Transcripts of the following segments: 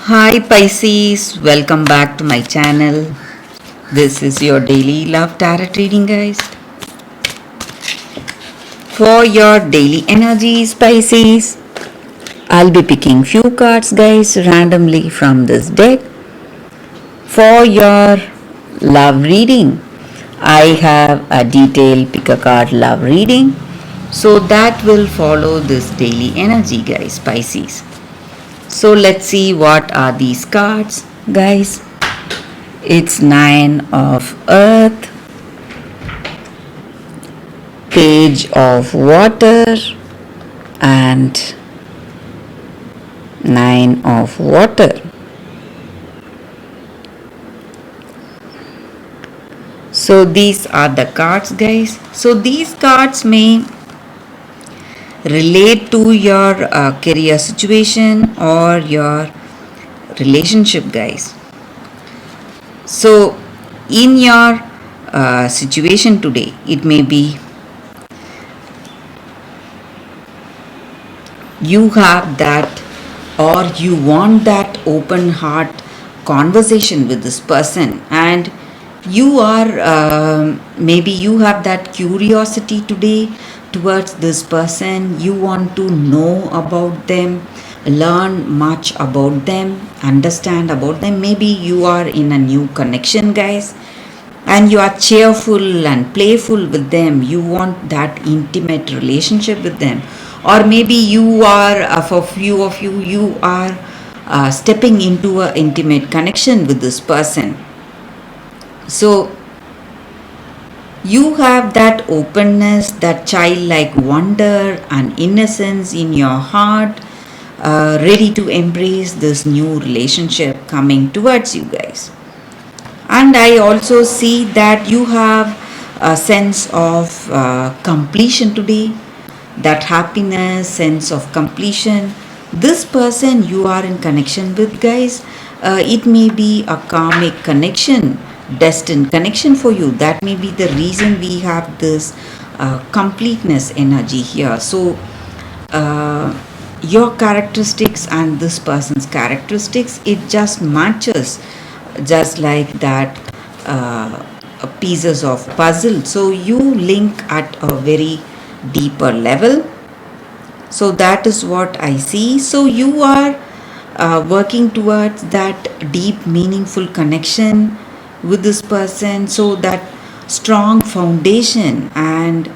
Hi Pisces, welcome back to my channel. This is your daily love tarot reading, guys. For your daily energies, Pisces, I'll be picking few cards, guys, randomly from this deck. For your love reading, I have a detailed pick a card love reading. So that will follow this daily energy, guys, Pisces. So let's see what are these cards, guys. It's Nine of Earth, Page of Water, and Nine of Water. So these are the cards, guys. So these cards may relate to your career situation or your relationship, guys. So in your situation today, it may be you have that or you want that open heart conversation with this person, and you are maybe you have that curiosity today towards this person. You want to know about them, learn much about them, understand about them. Maybe you are in a new connection, guys, and you are cheerful and playful with them. You want that intimate relationship with them. Or maybe you are, for few of you, you are stepping into an intimate connection with this person. So you have that openness, that childlike wonder and innocence in your heart, ready to embrace this new relationship coming towards you, guys. And I also see that you have a sense of completion today, that happiness, sense of completion. This person you are in connection with, guys, it may be a karmic connection, destined connection for you. That may be the reason we have this completeness energy here. So your characteristics and this person's characteristics, it just matches, just like that pieces of puzzle. So you link at a very deeper level. So that is what I see. So you are working towards that deep meaningful connection with this person, so that strong foundation and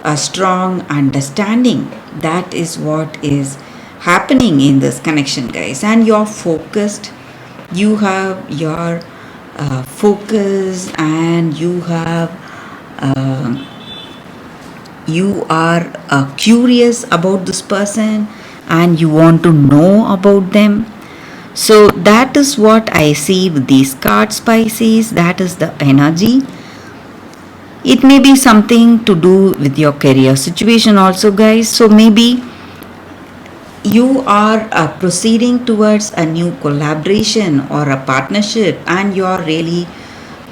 a strong understanding, that is what is happening in this connection, guys. And you're focused, you have your focus, and you have you are curious about this person and you want to know about them. So that is what I see with these cards, Pisces. That is the energy. It may be something to do with your career situation also, guys. So maybe you are proceeding towards a new collaboration or a partnership, and you are really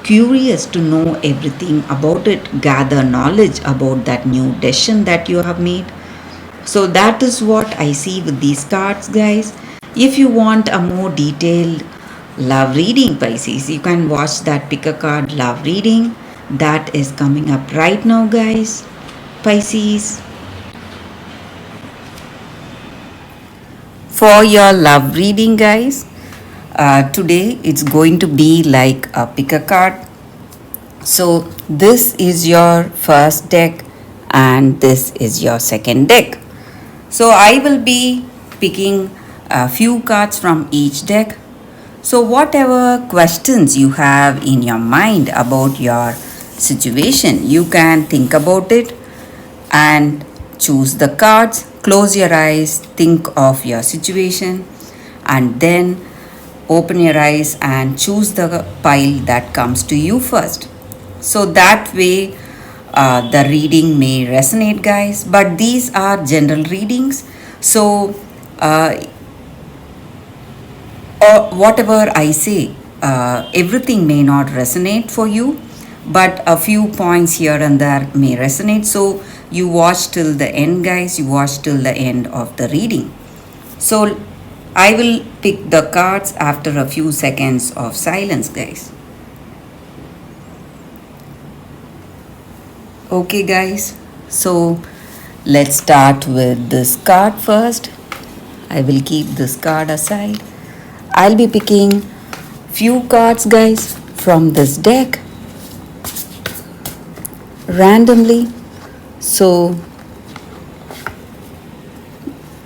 curious to know everything about it, gather knowledge about that new decision that you have made. So that is what I see with these cards, guys. If you want a more detailed love reading, Pisces, you can watch that pick a card love reading that is coming up right now, guys, Pisces. For your love reading, guys, today it's going to be like a pick a card. So this is your first deck and this is your second deck. So I will be picking a few cards from each deck. So whatever questions you have in your mind about your situation, you can think about it and choose the cards. Close your eyes, think of your situation, and then open your eyes and choose the pile that comes to you first. So that way the reading may resonate, guys, but these are general readings. So whatever I say, everything may not resonate for you, but a few points here and there may resonate. So you watch till the end, guys. You watch till the end of the reading. So I will pick the cards after a few seconds of silence, guys. Okay, guys, so let's start with this card first. I will keep this card aside. I'll be picking few cards, guys, from this deck randomly. So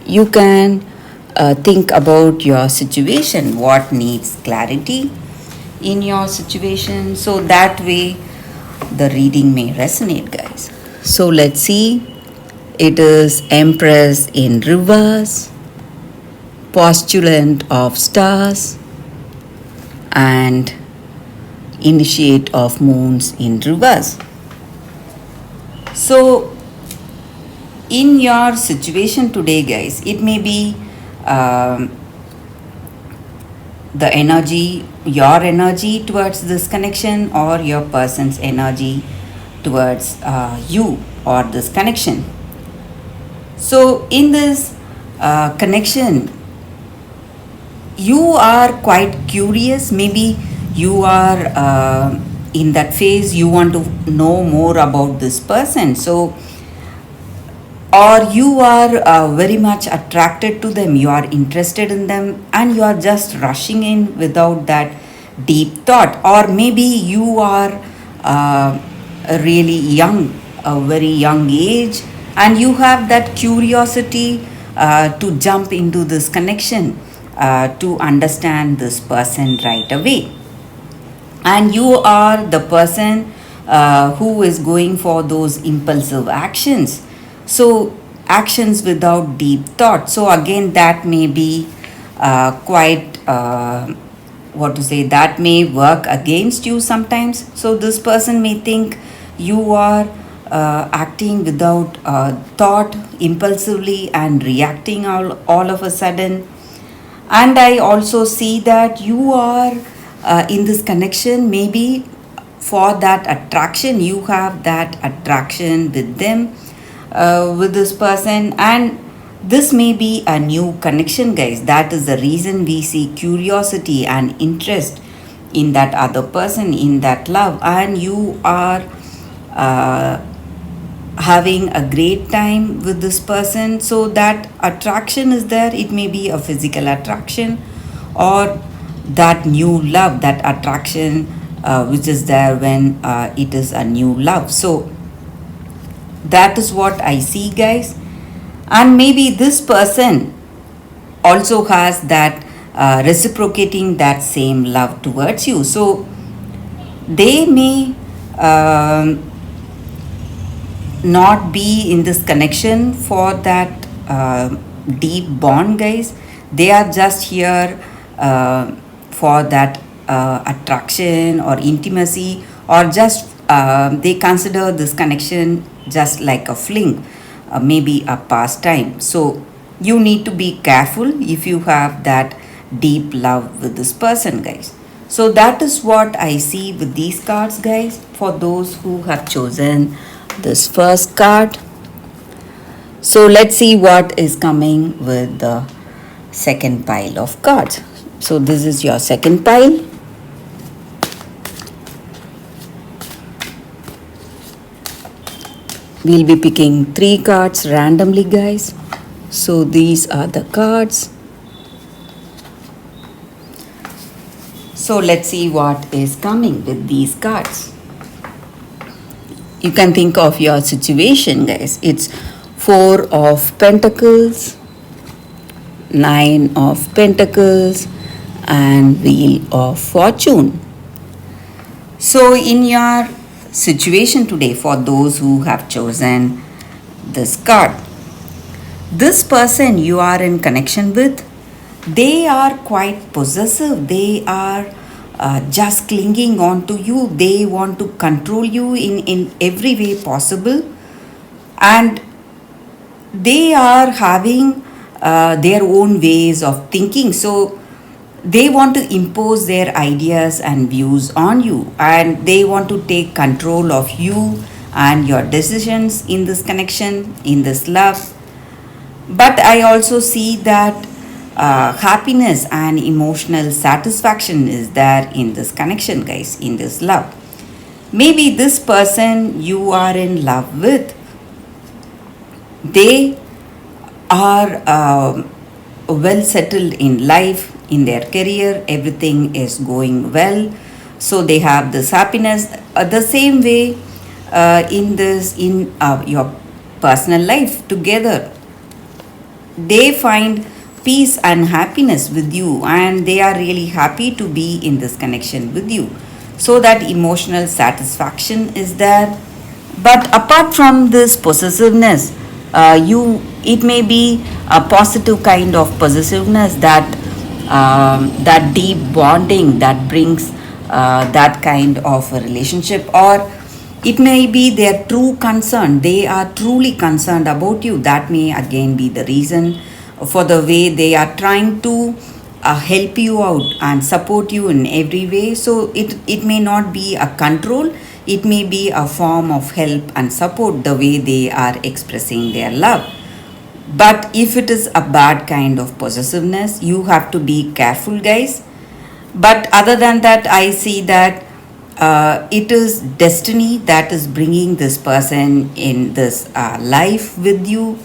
you can think about your situation, what needs clarity in your situation, so that way the reading may resonate, guys. So let's see. It is Empress in reverse, Postulant of stars, and Initiate of moons in reverse. So in your situation today, guys, it may be the energy, your energy towards this connection, or your person's energy towards you or this connection. So in this connection, you are quite curious. Maybe you are in that phase, you want to know more about this person. So or you are very much attracted to them, you are interested in them, and you are just rushing in without that deep thought. Or maybe you are really young, a very young age, and you have that curiosity to jump into this connection, to understand this person right away. And you are the person who is going for those impulsive actions, so actions without deep thought. So again, that may be quite what to say, that may work against you sometimes. So this person may think you are acting without thought, impulsively, and reacting all of a sudden. And I also see that you are in this connection, maybe for that attraction, you have that attraction with them, with this person, and this may be a new connection, guys. That is the reason we see curiosity and interest in that other person, in that love, and you are having a great time with this person. So that attraction is there. It may be a physical attraction, or that new love, that attraction which is there when it is a new love. So that is what I see, guys. And maybe this person also has that reciprocating that same love towards you. So they may not be in this connection for that deep bond, guys. They are just here for that attraction or intimacy, or just they consider this connection just like a fling, maybe a pastime. So you need to be careful if you have that deep love with this person, guys. So that is what I see with these cards, guys, for those who have chosen this first card. So let's see what is coming with the second pile of cards. So this is your second pile. We'll be picking 3 cards randomly, guys. So these are the cards. So let's see what is coming with these cards. You can think of your situation, guys. It's 4 of Pentacles, 9 of Pentacles, and Wheel of Fortune. So in your situation today, for those who have chosen this card, this person you are in connection with, they are quite possessive. They are just clinging on to you. They want to control you in every way possible, and they are having their own ways of thinking. So they want to impose their ideas and views on you, and they want to take control of you and your decisions in this connection, in this love. But I also see that happiness and emotional satisfaction is there in this connection, guys, in this love. Maybe this person you are in love with, they are well settled in life, in their career, everything is going well, so they have this happiness. The same way in your personal life together, they find peace and happiness with you, and they are really happy to be in this connection with you, so that emotional satisfaction is there. But apart from this possessiveness, you it may be a positive kind of possessiveness, that deep bonding that brings that kind of a relationship. Or it may be their true concern, they are truly concerned about you. That may again be the reason for the way they are trying to help you out and support you in every way. So it may not be a control, it may be a form of help and support, the way they are expressing their love. But if it is a bad kind of possessiveness, you have to be careful, guys. But other than that, I see that it is destiny that is bringing this person in this life with you.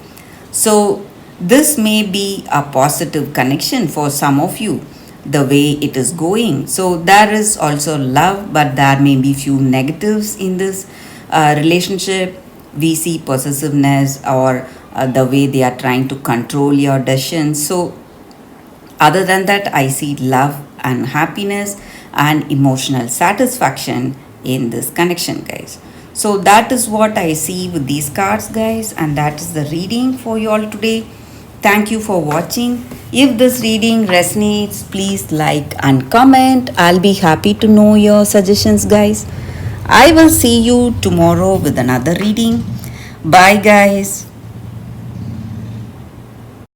So this may be a positive connection for some of you, the way it is going. So there is also love, but there may be few negatives in this relationship. We see possessiveness, or the way they are trying to control your decisions. So other than that, I see love and happiness and emotional satisfaction in this connection, guys. So that is what I see with these cards, guys, and that is the reading for you all today. Thank you for watching. If this reading resonates, please like and comment. I'll be happy to know your suggestions, guys. I will see you tomorrow with another reading. Bye, guys.